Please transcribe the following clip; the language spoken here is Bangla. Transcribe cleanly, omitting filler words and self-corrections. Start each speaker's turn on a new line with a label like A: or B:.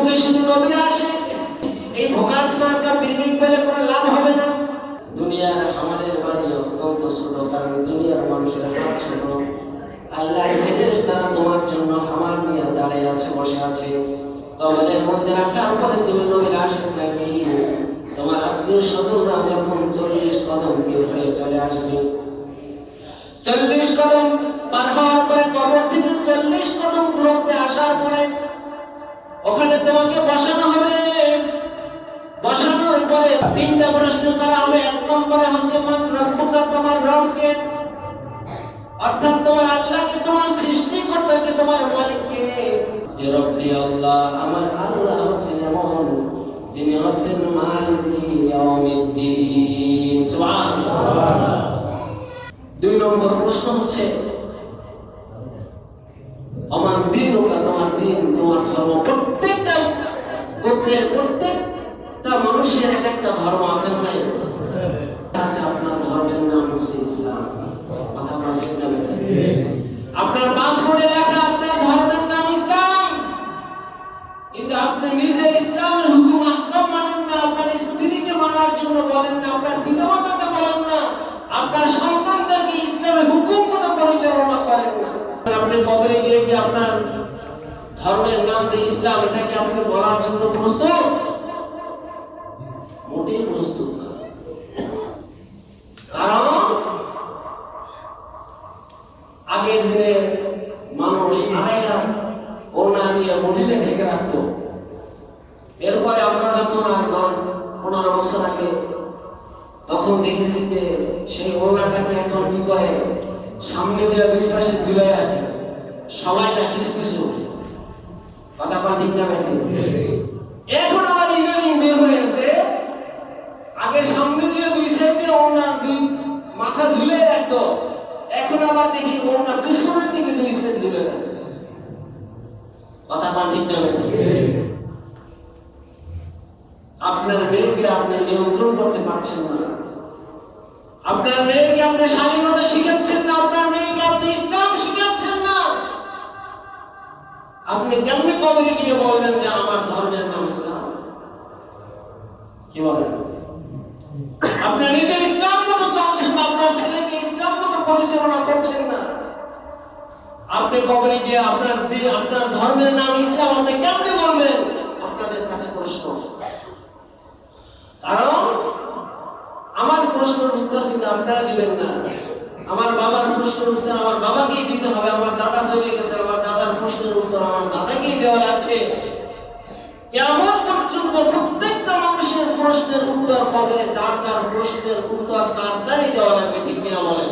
A: যুগে শুধু নবীরা আসে, এই ভোগাস মার্কা পিকনিক পেলে কোনো লাভ হবে না। দুনিয়ার আমাদের বাড়ি অত্যন্ত ছোট, কারণ দুনিয়ার মানুষের হাত ছোট। আল্লাহর ফেরেশতারা তোমার জন্য হামার নিয়ে দাঁড়িয়ে আছে, বসে আছে। কবরের মধ্যে রাখার পরে তুমি নবীর আসেন নাকি? তোমার আত্মীয় স্বজনরা যখন 40 কদম বের হয়ে চলে আসবে, 40 কদম পার হওয়ার পরে কবর থেকে 40 কদম দূরত্বে আসার পরে ওখানে তোমাকে বসানো হবে। বসানোর পরে 3টা প্রশ্ন করা হবে। 1 নম্বরে হচ্ছে মান রব্বুকা, তোমার রব কে? অর্থাৎ তোমার আল্লাহকে, তোমার সৃষ্টিকর্তাকে, তোমার মালিককে। যে রব্বি আল্লাহ, আমার আল্লাহ হচ্ছেন এমন যিনি হচ্ছেন মালিকি ইয়াউমিদ্দিন। সুবহানাল্লাহ। 2 নম্বর প্রশ্ন হচ্ছে আমার দিন, ওটা তোমার দিন, তোমার ধর্ম। প্রত্যেকটা গোত্রের প্রত্যেকটা মানুষের এক একটা ধর্ম আছে না? আছে। আপনার ধর্মের নাম হচ্ছে ইসলাম। কথা বলা ঠিক না? আপনার পাসপোর্টে লেখা আপনার ধর্মের নাম ইসলাম, কিন্তু আপনি নিজে ইসলামের হুকুম আহকাম মানেন না। আপনার স্ত্রীকে মানার জন্য বলেন না, আপনার পিতামাতাকে বলেন না, আপনার সন্তানদেরকে ইসলামের হুকুম মতো পরিচালনা করেন না। আপনি কবরে গিয়ে কি আপনার ধর্মের নাম যে ইসলাম, এটাকে আপনি বলার জন্য প্রস্তুত? মোটেই প্রস্তুত না। কারণ আগের দিনে মানুষ আড়াইয়া ওড়না দিয়ে বডিতে ঢেকে রাখতো। এরপরে আমরা যখন আর 10-15 বছর আগে, তখন দেখেছি যে সেই ওড়নাটাকে এখন কি করে, সামনে দিয়ে 2 পাশে ঝুলিয়ে রাখে সবাই না, কিছু কিছু। কথা বলা ঠিক না? এখন আমার ইদানিং বের হয়ে গেছে, আগে সামনে দিয়ে 2 সাইডে ওড়না 2 মাথা ঝুলিয়ে রাখতো, এখন আবার দেখি ওড়না পিছনের দিকে 2 সাইড ঝুলিয়ে রাখতেছে। কথা বলা ঠিক না? আপনার মেয়েকে আপনি নিয়ন্ত্রণ করতে পারছেন না, আপনার মেয়েকে আপনি স্বাধীনতা শিখাচ্ছেন না, আপনার মেয়েকে আপনি ইসলাম শিখাচ্ছেন না। আপনি কেমনে কবরে গিয়ে বলবেন যে আমার ধর্মের নাম ইসলাম? কি বলেন? আপনি নিজে ইসলাম মতো চলছেন না, আপনার ছেলেকে ইসলাম মতো পরিচালনা করছেন না। আপনি কবরে গিয়ে আপনার ধর্মের নাম ইসলাম আপনি কেমনে বলবেন? আপনাদের কাছে প্রশ্ন। কারণ আমার প্রশ্নের উত্তর কিন্তু আপনারা দিবেন না। আমার বাবার প্রশ্নের উত্তর আমার বাবাকেই দিতে হবে। আমার দাদা চলে গেছে, আমার দাদার প্রশ্নের উত্তর আমার দাদাকেই দেওয়া লাগছে। কেমন পর্যন্ত প্রত্যেকটা মানুষের প্রশ্নের উত্তর কবরে যার যার প্রশ্নের উত্তর তার দ্বারাই দেওয়া লাগবে। ঠিক কিনা বলেন?